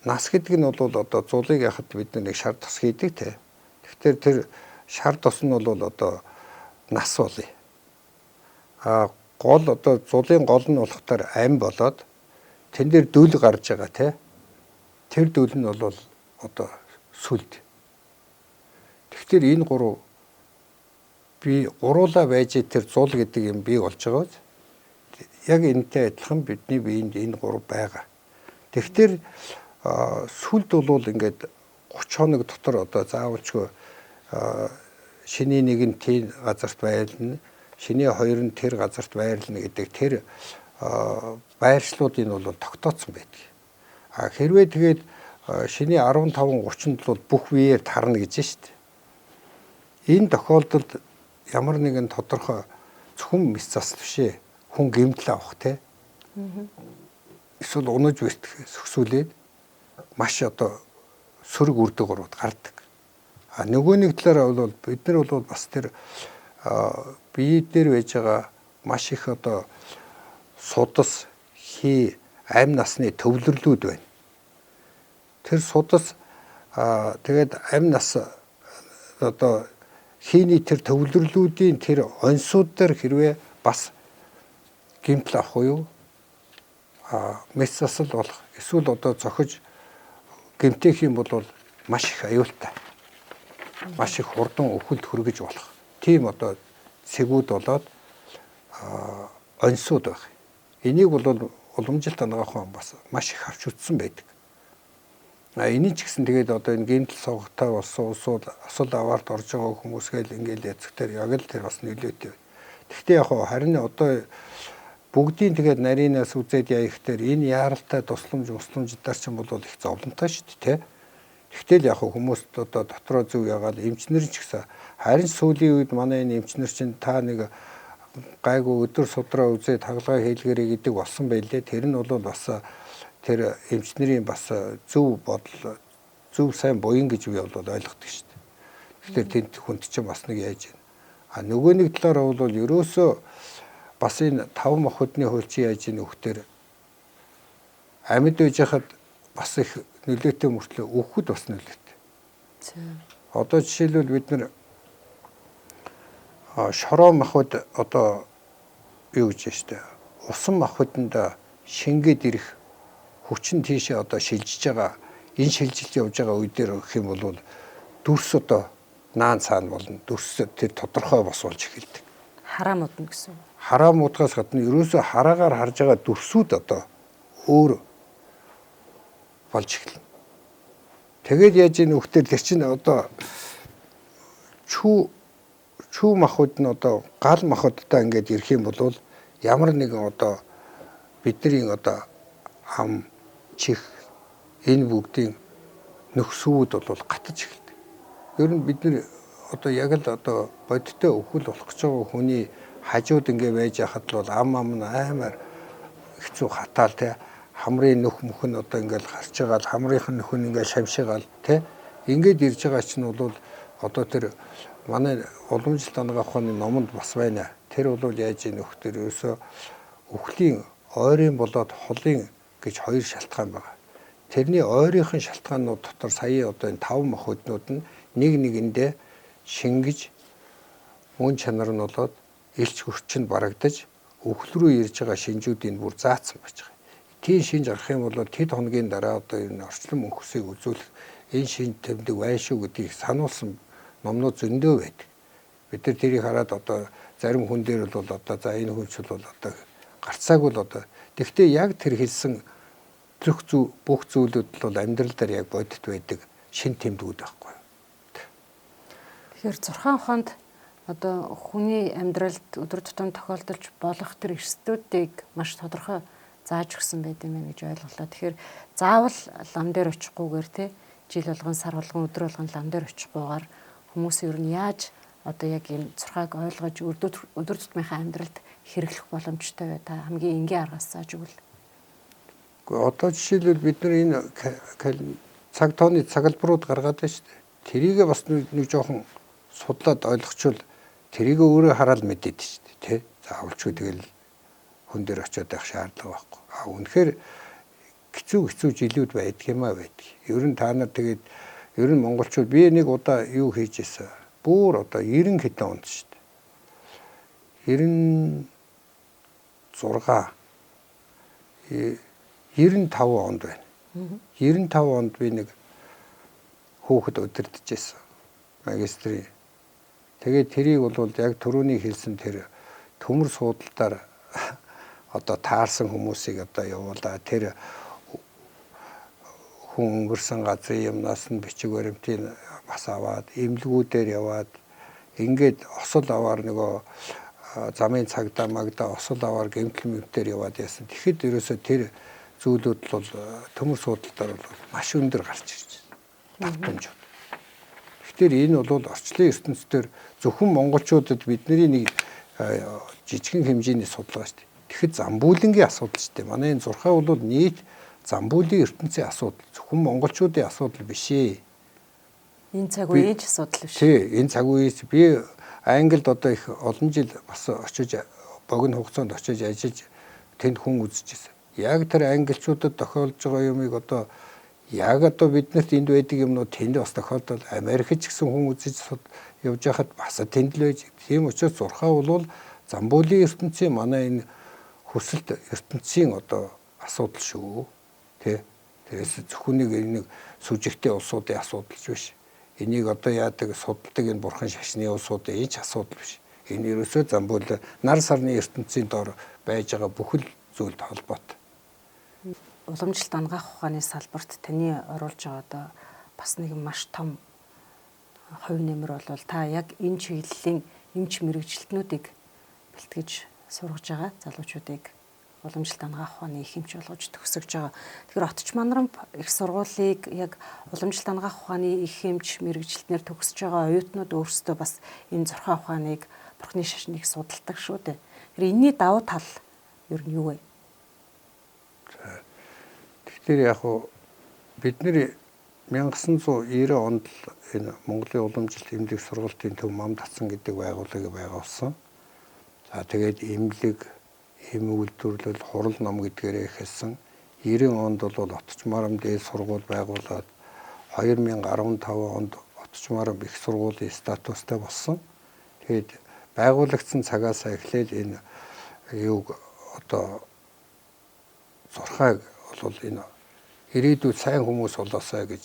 Нас гэдэг нь бол одоо зулыг яхад бид нэг шар тос хийдэг тий. Тэгэхээр тэр шар тос нь бол одоо нас болъё. Гол одоо зулын гол нь болохоор ам болоод тэн дээр дүл гарч байгаа тий. Тэр дүл нь бол одоо сүлд. Тэгэхээр энэ гурав би гуруула байж тэр зул гэдэг юм бий болж байгаа. Яг энэтэй адилхан бидний биеинд энэ гурав байгаа. Тэгэхээр сүлд бол ингээд 30 хоног дотор одоо заавалчгүй шиний нэг нь тийм газарт байрлана, шиний хоёр нь тэр газарт байрлана гэдэг тэр байршлуудын бол тогтооцсон байдаг. Хэрвээ тэгээд шиний 15-30-нд бол бүх биеэр тарна гэж шүү дээ. Энэ тохиолдолд ямар нэгэн тодорхой зөвхөн мэс засал бишээ хүн гэмтэл авах те. Эсвэл унаж бэртэх сөксүүлээд маш одоо сөрөг үрдэг орууд гардаг. Нөгөө нэг талаараа бол бид нар бол бас тэр бие дээр байж байгаа маш их одоо судас, хий, амь насны төвлөрлүүд байна. Тэр судас тэгээд амь нас одоо хийний тэр төвлөрлүүдийн тэр онцууд дээр хэрвээ бас гэмтэл авах уу мэс засал болох эсвэл одоо зохиж гэмтэх юм бол маш их аюултай. Маш их хурдан өвхөлд хүргэж болох. Тийм одоо цэгүүд болоод онцууд байх. Энийг бол уламжилт анагаах ухаан бас маш их авч үзсэн байдаг. Энийг ч гэсэн тэгээд одоо энэ гэмтэл согогтой болсон асуул аваарт орж байгаа хүмүүс гээл ингээл яцгтэр яг л тэр бас нөлөөтэй. Гэхдээ яг харин одоо бүгдийн тэгээд нарийнаас үзээд яахтэр энэ яаралтай тусламждаар ч юм бол их зовлонтой шүү дээ, тэ. Тэгтэл яг хүмүүс одоо дотроо зүв ягаал эмчнэр ч гэсэн харин сүүлийн үед манай энэ эмчнэр чинь та нэг гайгүй өдөр судраа үзээд хагалгаа хийлгэрэй гэдэг болсон байлээ. Тэр нь бол бас тэр эмчнэрийн бас зөв бодол, зөв сайн буян гэж би бол ойлгодог шүү дээ. Тэгэхээр тэнд хүнд чинь бас нэг яаж байна. Нөгөө нэг талаараа бол ерөөсөө бас энэ 5 махбодны хууль чи яаж ийн өгөхдөр амьд байж хахад бас их нөлөөтэй мөртлөө өгөхөд бас нөлөөтэй. Одоо жишээлбэл бид нар шороо махбод одоо юу гэж штэ усан махбодонд шингээд ирэх хүчин тийшээ одоо шилжиж байгаа энэ шилжилт явж байгаа үе дээр гэх юм бол дүрс одоо наан цаана болно. Дүрс тэр тодорхой бос болж эхэлдэг. Хараа модно гэсэн. Хараа муудгаас гадна ерөөсөө хараагаар харж байгаа дүрсүүд одоо өөр болж эхэлнэ. Тэгээд яаж ийн өгтөр тэр чинь одоо чүү махбод нь одоо гал махбодтой ингээд ирэх юм бол ямар нэгэн одоо бидний одоо ам чих энэ бүгдийн нөхсүүд бол гатаж эхэлдэг. Ер нь бид нар одоо яг л одоо бодиттой өвхөл болох гэж байгаа хүний хажууд ингээ байж хахад бол ам нь аймаар хэцүү хатаал те хамрын нөх мөх нь одоо ингээл харж байгаа л хамрынх нь нөх нь ингээл шамшигаал те ингээд ирж байгаа чинь бол одоо тэр манай уламжлалт анагаах ухааны номонд бас байна. Тэр бол яаж ийн өгөхдөр ерөөсөө өвхлийн ойрын болоод холын гэж хоёр шалтгаан байгаа. Тэрний ойрынхын шалтгаанууд дотор сая одоо энэ 5 махбоднууд нь нэг нэгэндээ шингэж мөн чанар нь болоод элч хөрчөнд барагдаж өвхөл рүү ирж байгаа шинжүүдийн бүр заацсан байж байгаа. Тийм шинж гарах юм бол тэд хоногийн дараа одоо энэ орчлон мөнхсийг үзүүлэх энэ шинж тэмдэг байна шүү гэдгийг сануулсан номнууд зөндөө байдаг. Бид нар тэрийг хараад одоо зарим хүн дээр бол одоо за энэ хүнч бол одоо гарцаагүй л одоо тэгвэл яг тэр хэлсэн бүх зүйлүүд бол амьдрал дээр яг бодит байдаг шин тэмдгүүд байхгүй. Тэгэхээр 6 ухаанд одоо хүний амьдралд өдөр тутам тохиолдож болох тэр эрсдүүдийг маш тодорхой зааж өгсөн байт юм байна гэж ойлголоо. Тэгэхээр заавал лам дээр очихгүйгээр те жил болгон сар болгон өдөр болгон лам дээр очихгүйгээр хүмүүс ер нь яаж одоо яг энэ 6-аг ойлгож өдөр тутмынхаа амьдралд хэрэглэх боломжтой бай та хамгийн энгийн аргаас зааж өгвөл. Одоо жишээлбэл бид нар энэ цаг тооны цагалбарууд гаргаад байна шүү дээ. Тэрийг бас нэг жоохон судлаад ойлгочвол тэрийг өөрөө хараад мэдээд шүү дээ, тэ. Заавалчгүй тэгэл хүн дээр очиод байх шаардлага байхгүй. Үнэхээр хэцүү жилүүд байдаг юм аа байдаг. Ер нь та нар тэгээд ер нь монголчууд би нэг удаа юу хийж ийсэн. Бүр одоо 90 хэдэн онд шүү дээ. 95 онд байна. 95 онд би нэг хүүхэд удирдах байсан. Магистрийн. Тэгээд тэрийг бол яг түрүүний хэлсэн тэр төмөр суудалтаар одоо таарсан хүмүүсийг одоо явуулаа. Тэр хүн өнгөрсөн газрын юмнаас нь бичиг баримтын бас аваад, эмнэлгүүдээр яваад ингээд осол аваар нөгөө замын цагдаа магдаа осол аваар гэмтэл мөвтөр яваад яасан. Тэгэхэд ерөөсөө тэр зүйлүүд бол төмөр суудалтаар бол маш өндөр гарч ирж байна. Давтамжууд. Тэгэхээр энэ бол орчлон ертөнцийн зөвхөн монголчуудад бидний нэг жижигхэн хэмжээний судалгаа шүү дээ. Тэгэхэд замбуулингийн асуудал шүү дээ. Манай энэ 6 бол нийт замбуулын ертөнцийн асуудал. Зөвхөн монголчуудын асуудал биш ээ. Энэ цаг үеийн асуудал биш. Тий, энэ цаг үеэс би Англид одоо их олон жил бас очиж богино хугацаанд очиж ажиллаж тэнд хүн үзчихсэн. Яг тэр англичуудад тохиолж байгаа юмыг одоо яг одоо биднэрт энд байдаг юмнууд тэнд бас тохиолдол Америкч гэсэн хүн үзэж явж байхад бас тэнд л байж. Тийм учраас зурхаа бол Замбуулийн ертөнцийн манай энэ хүсэлт ертөнцийн одоо асуудал шүү. Тэ. Тэрээс зөвхөн нэг сүжигтэй улсуудын асуудал биш. Энийг одоо яадаг судалдаг энэ бурхан шашны улсуудын энэ ч асуудал биш. Энэ ерөөсөө Замбуул нар сарны ертөнцийн дор байж байгаа бүхэл зүйлд холбоотой. Уламжлалт ангаах ухааны салбарт таны оруулж байгаа одоо бас нэг маш том хувь нэмэр бол та яг энэ чиглэлийн эмч мэрэгжилтнүүдийг бэлтгэж сургаж байгаа залуучуудыг уламжлалт ангаах ухааны их эмч болгож төгсөж байгаа. Тэгэхээр Отч Манарам их сургуулийг яг уламжлалт ангаах ухааны их эмч мэрэгжилтнээр төгсөж байгаа оюутнууд өөрсдөө бас энэ зурхаа ухааныг бурхны шашныг судалдаг шүү дээ. Тэгэхээр энэний давуу тал ер нь юу вэ? Тэгэхээр яг бид нэр 1990 онд энэ Монголын уламжлалт эмнэлэг сургалтын төв Мам Татсан гэдэг байгууллагыг байгуулсан. За тэгээд эмнэлэг, эм үйлдвэрлэл, хурал ном гэдгээрээ эхэлсэн. 90 онд бол Отч Манарам дээд сургууль байгуулад 2015 онд Отч Манарам их сургуулийн статустай болсон. Тэгээд байгуулагдсан цагаас эхлээд энэ юуг одоо зурхааг бол энэ ирээдүйд сайн хүмүүс болоосай гэж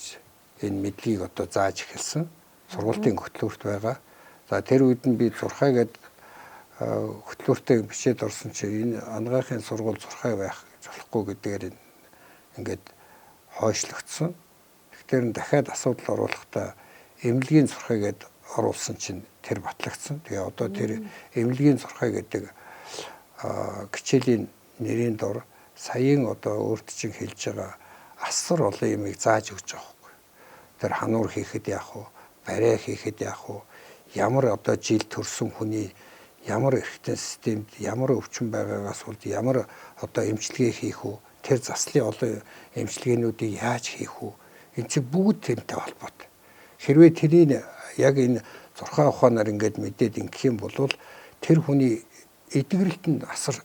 энэ мэдлийг одоо зааж эхэлсэн. Сургуулийн хөтөлбөрт байгаа. За тэр үед нь би зурхаа гэдэг хөтөлбөртөө бичээд орсон чинь энэ ангаахын сургууль зурхаа байх болохгүй гэдгээр ингээд хойшлогдсон. Тэгэхээр дахиад асуудал оруулахдаа эмнэлгийн зурхаа гэдээ оруулсан чинь тэр батлагдсан. Тэгээ одоо тэр эмнэлгийн зурхаа гэдэг хичээлийн нэрийн дор саяын одоо өөрт чинь хэлж байгаа асар олон юмыг зааж өгч байгаа байхгүй. Тэр хануур хийхэд яах вэ? Барай хийхэд яах вэ? Ямар одоо жил төрсөн хүний ямар эрхтэн системд ямар өвчин байгаагаас бол ямар одоо эмчилгээ хийх үү? Тэр заслын олон эмчилгээнүүдийг яаж хийх үү? Энэ чинь бүгд тэрнтэй холбоотой. Хэрвээ тэрийг яг энэ зурхаа ухаанаар ингээд мэдээд ингэх юм бол тэр хүний эдгэрэлтэнд асар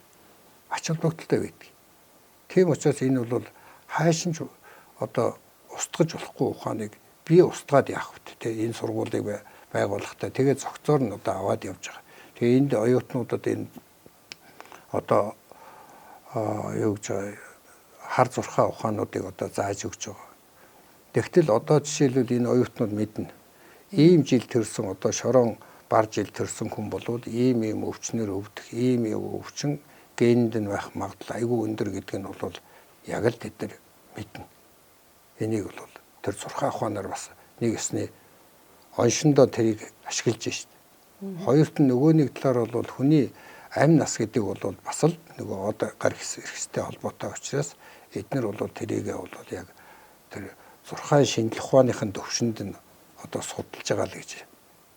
ач холбогдолтой байдаг. Тийм учраас энэ бол хайшин ч одоо устгаж болохгүй ухааныг би устгаад яах вэ? Тэ энэ сургуулийг байгуулахдаа тэгээд зохицоор нь одоо аваад явж байгаа. Тэгээ энд оюутнуудад энэ одоо юу гэж хар зурхаа ухаануудыг одоо зааж өгч байгаа. Тэгтэл одоо жишээлбэл энэ оюутнууд мэднэ. Ийм жил төрсөн одоо шорон бар жил төрсөн хүн болвол ийм өвчнөр өвдөх, ийм өвчин генэнд нь байх магадлал айгүй өндөр гэдэг нь бол яг л тэд нар мэднэ. Энийг бол тэр зурхаа ухаанаар бас нэг ёсны оншиндоо тэрийг ашиглаж шít. Хоёрт нь нөгөө нэг талаар бол хүний амь нас гэдэг бол бас л нөгөө одоо гар хэрэгстэй холбоотой учраас эдгээр бол тэрийг бол яг тэр зурхаа шинжлэх ухааныхын төвшөнд нь одоо судалж байгаа л гэж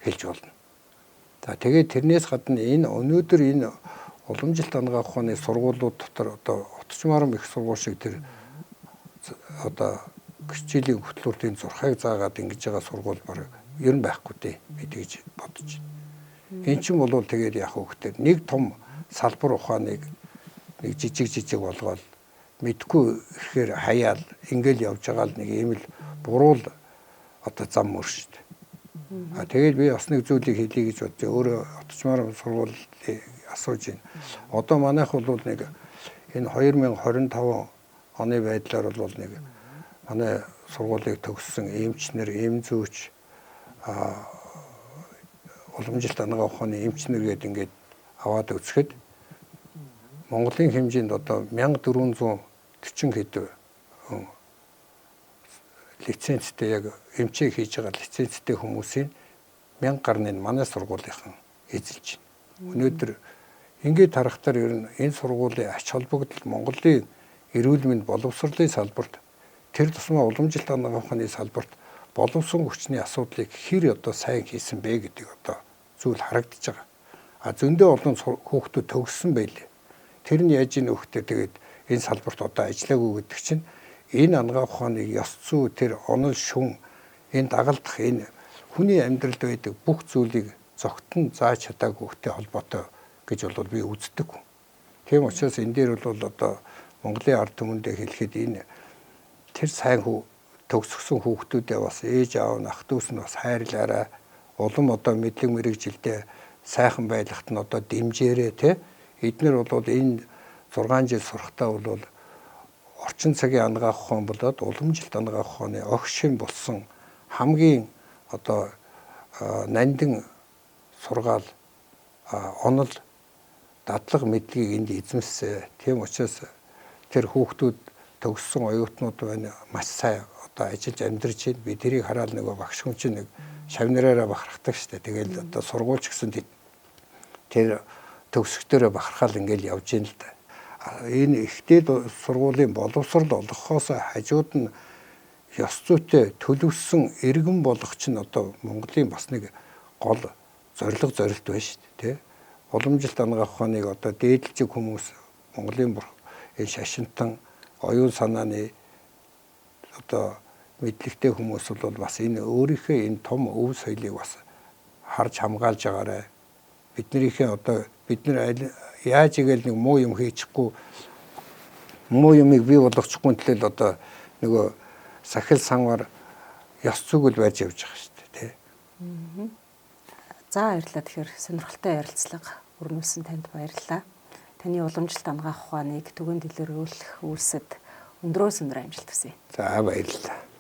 хэлж болно. За тэгээд тэрнээс гадна энэ өнөөдөр энэ уламжлалт ангаах ухааны сургуулиуд дотор одоо Отч Манарам их сургууль шиг тэр одоо хичээлийн хөтөлбөртийн зурхааг заагаад ингэж байгаа сургууль баг ер нь байхгүй дээ гэж бодож байна. Эн чинь бол тэгээд яг хөөхтэй нэг том салбар ухааныг нэг жижиг болгоод мэдгүй ихээр хаяал ингээл явж байгаа л нэг ийм л буруу л одоо зам мөр шүү дээ. Тэгээд би бас нэг зүйлийг хэлье гэж бодож өөрөө Отч Манарам сургуулийг асууж байна. Одоо манайх бол нэг энэ 2025 оны байдлаар бол нэг манай сургуулийг төгссөн эмчнэр, эм зүүч уламжлалт ангаах ухааны эмчнэр гээд ингээд аваад үзэхэд Монголын хэмжээнд одоо 1440 хэд лицензтэй яг эмчээ хийж байгаа лицензтэй хүмүүсийн 1000 гарныг манай сургуулийнхан эзэлж байна. Өнөөдөр ингээд харахтаар ер нь энэ сургуулийн ач холбогдол Монголын эрүүл мэнд боловсролын салбарт тэр тусмаа уламжлалт ангаах ухааны салбарт боловсон хүчний асуудлыг хэр одоо сайн хийсэн бэ гэдэг одоо зүйл харагдаж байгаа. Зөндөө олон хүүхдүүд төгссөн байлээ. Тэр нь яаж ийн хүүхдээ тэгээд энэ салбарт одоо ажиллаагүй гэдэг чинь энэ ангаах ухааны ёс зүй тэр онол шүн энэ дагалдах энэ хүний амьдралд байдаг бүх зүйлийг зогтон зааж чадаагүй хөхтэй холбоотой гэж бол би үздэг. Тийм учраас энэ дээр бол одоо Монголын ард түмэндээ хэлэхэд энэ тэр сайн төгсгсөн хүүхдүүдээ бас ээж аав нь ах дүүс нь бас хайрлаарай. Улам одоо мэдлэг мэрэгжилдээ сайхан байлгахт нь одоо дэмжээрэй те. Эднэр бол энэ 6 жил сурахтаа бол орчин цагийн ангаах ухаан болоод уламжилт ангаах ухааны огшин болсон хамгийн одоо нандин сургаал онол дадлаг мэдлэгийг энд эзэмссэн. Тийм учраас тэр хүүхдүүд төгссөн оюутнууд байна маш сайн одоо ажиллаж амьдарч байна. Би тэрийг хараад нөгөө багш хүн чинь нэг шавнараараа бахархдаг штэ. Тэгэл одоо сургуульч гэсэн тэр төгсгтөрөө бахархаал ингээл явж ийн л да. Энэ ихтэй сургуулийн боловсрол олгохоос хажууд нь ёс зүйтэй төлөвсөн иргэн болох чинь одоо Монголын бас нэг гол зорилго байна шүү дээ. Уламжилт ангаах ухааныг одоо дээдлжиг хүмүүс Монголын энэ шашинтан оюун санааны одоо мэдлэгтэй хүмүүс бол бас энэ өөрийнхөө энэ том өв соёлыг бас харж хамгаалж байгаарай. Биднэрийнхээ одоо бид нар яаж игээл нэг муу юм хийчихгүй муу юмыг бий болгочихгүй төлөөл одоо нөгөө сахил санвар ёс зүгэл байж явж байгаа шүү дээ тий. За баярлалаа. Тэгэхээр сонирхолтой ярилцлага өрнүүлсэн танд баярлалаа. Таны уламжилт ангаах ухааныг түгээн дэлгэрүүлэх үйлсэд өндрөөс өндөр амжилт хүсье. За баярлалаа.